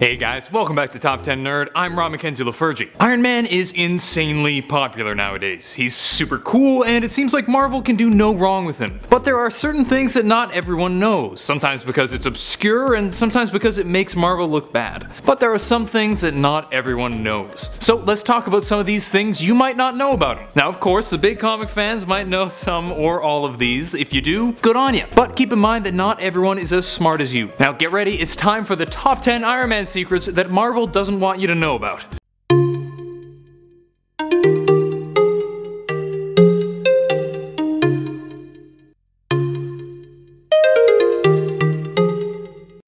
Hey guys, welcome back to Top 10 Nerd. I'm Rob Mackenzie LaFergie. Iron Man is insanely popular nowadays. He's super cool, and it seems like Marvel can do no wrong with him. But there are certain things that not everyone knows, sometimes because it's obscure, and sometimes because it makes Marvel look bad. But there are some things that not everyone knows. So let's talk about some of these things you might not know about him. Now of course, the big comic fans might know some or all of these. If you do, good on you. But keep in mind that not everyone is as smart as you. Now get ready, it's time for the top 10 Iron Man secrets that Marvel doesn't want you to know about.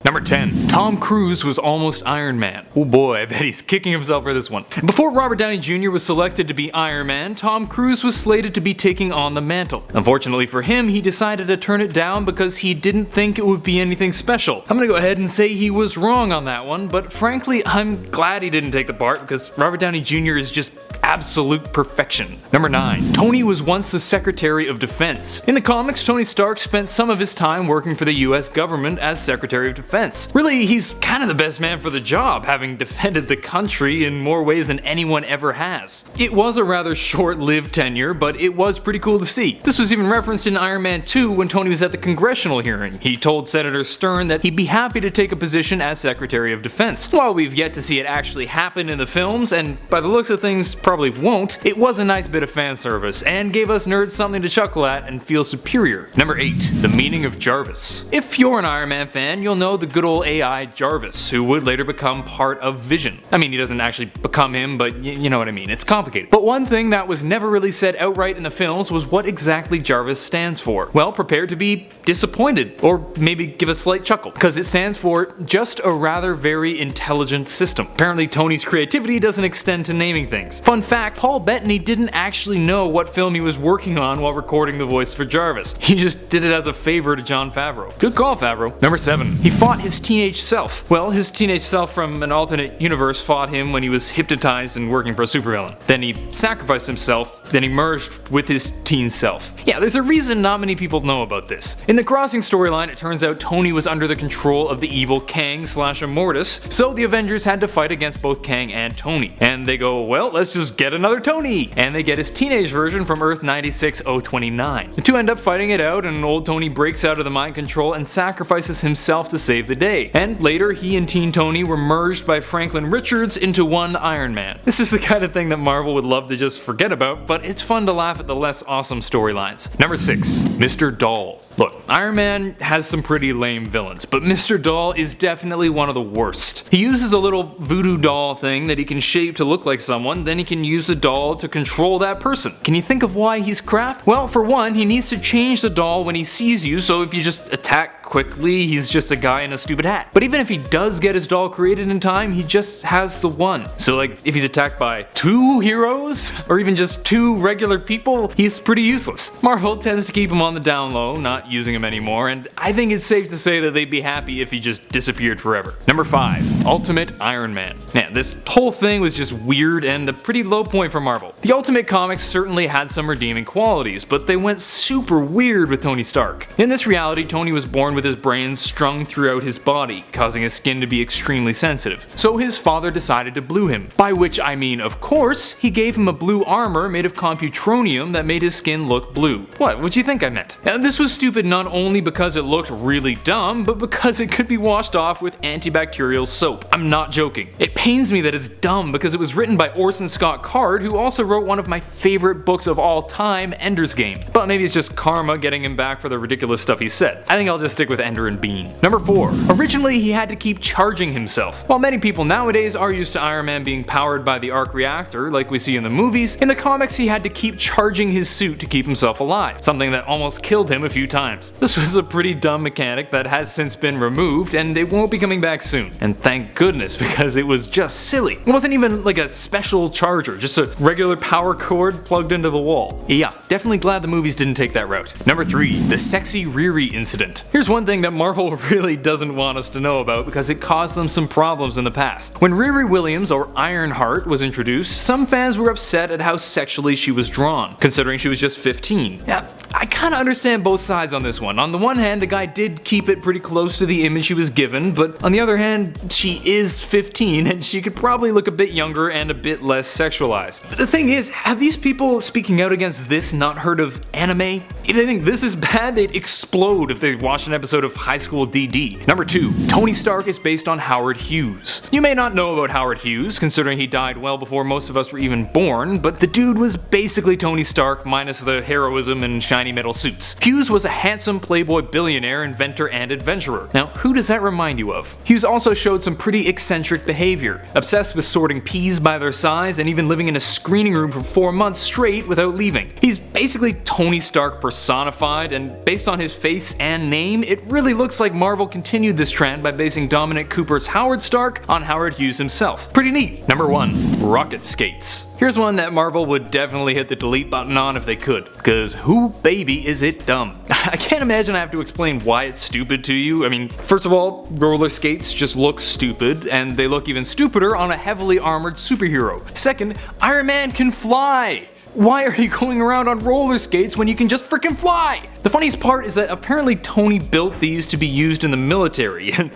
Number 10. Tom Cruise was almost Iron Man. Oh boy, I bet he's kicking himself for this one. Before Robert Downey Jr. was selected to be Iron Man, Tom Cruise was slated to be taking on the mantle. Unfortunately for him, he decided to turn it down because he didn't think it would be anything special. I'm gonna go ahead and say he was wrong on that one, but frankly, I'm glad he didn't take the part because Robert Downey Jr. is just absolute perfection. Number 9. Tony was once the Secretary of Defense. In the comics, Tony Stark spent some of his time working for the US government as Secretary of Defense. Really, he's kind of the best man for the job, having defended the country in more ways than anyone ever has. It was a rather short-lived tenure, but it was pretty cool to see. This was even referenced in Iron Man 2 when Tony was at the congressional hearing. He told Senator Stern that he'd be happy to take a position as Secretary of Defense. While we've yet to see it actually happen in the films, and by the looks of things probably won't, it was a nice bit of fan service and gave us nerds something to chuckle at and feel superior. Number 8. The meaning of Jarvis. If you're an Iron Man fan, you'll know the good old AI Jarvis, who would later become part of Vision. I mean, he doesn't actually become him, but you know what I mean, it's complicated. But one thing that was never really said outright in the films was what exactly Jarvis stands for. Well, prepare to be disappointed, or maybe give a slight chuckle, because it stands for just a rather very intelligent system. Apparently Tony's creativity doesn't extend to naming things. Fun fact, Paul Bettany didn't actually know what film he was working on while recording the voice for Jarvis. He just did it as a favor to Jon Favreau. Good call, Favreau. Number 7. He fought his teenage self. Well, his teenage self from an alternate universe fought him when he was hypnotized and working for a supervillain. Then he sacrificed himself, then he merged with his teen self. Yeah, there's a reason not many people know about this. In the Crossing storyline, it turns out Tony was under the control of the evil Kang/Immortus, so the Avengers had to fight against both Kang and Tony. And they go, well, let's just get another Tony! And they get his teenage version from Earth 96029. The two end up fighting it out, and old Tony breaks out of the mind control and sacrifices himself to save the day. And later, he and Teen Tony were merged by Franklin Richards into one Iron Man. This is the kind of thing that Marvel would love to just forget about, but it's fun to laugh at the less awesome storylines. Number 6. Mr. Doll. Look, Iron Man has some pretty lame villains, but Mr. Doll is definitely one of the worst. He uses a little voodoo doll thing that he can shape to look like someone, then he can use the doll to control that person. Can you think of why he's crap? Well, for one, he needs to change the doll when he sees you, so if you just attack quickly, he's just a guy in a stupid hat. But even if he does get his doll created in time, he just has the one. So like, if he's attacked by 2 heroes, or even just 2 regular people, he's pretty useless. Marvel tends to keep him on the down low, not using him anymore, and I think it's safe to say that they'd be happy if he just disappeared forever. Number 5. Ultimate Iron Man. Man, this whole thing was just weird and a pretty low point for Marvel. The Ultimate comics certainly had some redeeming qualities, but they went super weird with Tony Stark. In this reality, Tony was born with his brain strung throughout his body, causing his skin to be extremely sensitive. So his father decided to blue him. By which I mean, of course, he gave him a blue armor made of computronium that made his skin look blue. What'd you think I meant? Now, this was stupid not only because it looked really dumb, but because it could be washed off with antibacterial soap. I'm not joking. It pains me that it's dumb because it was written by Orson Scott Card, who also wrote one of my favorite books of all time, Ender's Game. But maybe it's just karma getting him back for the ridiculous stuff he said. I think I'll just stick with Ender and Bean. Number 4. Originally, he had to keep charging himself. While many people nowadays are used to Iron Man being powered by the arc reactor, like we see in the movies, in the comics he had to keep charging his suit to keep himself alive, something that almost killed him a few times. This was a pretty dumb mechanic that has since been removed, and it won't be coming back soon. And thank goodness, because it was just silly. It wasn't even like a special charger, just a regular power cord plugged into the wall. Yeah, definitely glad the movies didn't take that route. Number 3. The sexy RiRi incident. Here's one thing that Marvel really doesn't want us to know about because it caused them some problems in the past. When RiRi Williams, or Ironheart, was introduced, some fans were upset at how sexually she was drawn, considering she was just 15. Yeah, I kinda understand both sides on this one. On the one hand, the guy did keep it pretty close to the image he was given, but on the other hand, she is 15 and she could probably look a bit younger and a bit less sexualized. But the thing is, have these people speaking out against this not heard of anime? If they think this is bad, they'd explode if they watched an episode of High School DD. Number 2. Tony Stark is based on Howard Hughes. You may not know about Howard Hughes, considering he died well before most of us were even born, but the dude was basically Tony Stark minus the heroism and shiny metal suits. Hughes was a handsome playboy billionaire, inventor, and adventurer. Now, who does that remind you of? Hughes also showed some pretty eccentric behavior, obsessed with sorting peas by their size and even living in a screening room for 4 months straight without leaving. He's basically Tony Stark personified, and based on his face and name, it really looks like Marvel continued this trend by basing Dominic Cooper's Howard Stark on Howard Hughes himself. Pretty neat. Number 1. Rocketskates. Here's one that Marvel would definitely hit the delete button on if they could, cause who baby is it dumb. I can't imagine I have to explain why it's stupid to you. I mean, first of all, roller skates just look stupid, and they look even stupider on a heavily armored superhero. Second, Iron Man can fly! Why are you going around on roller skates when you can just freaking fly? The funniest part is that apparently Tony built these to be used in the military, and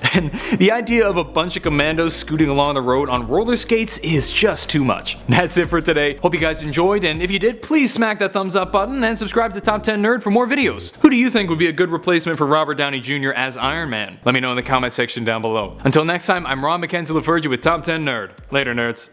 the idea of a bunch of commandos scooting along the road on roller skates is just too much. That's it for today. Hope you guys enjoyed, and if you did, please smack that thumbs up button and subscribe to Top 10 Nerd for more videos. Who do you think would be a good replacement for Robert Downey Jr. as Iron Man? Let me know in the comment section down below. Until next time, I'm Ron Mackenzie LaFergie with Top 10 Nerd. Later, nerds.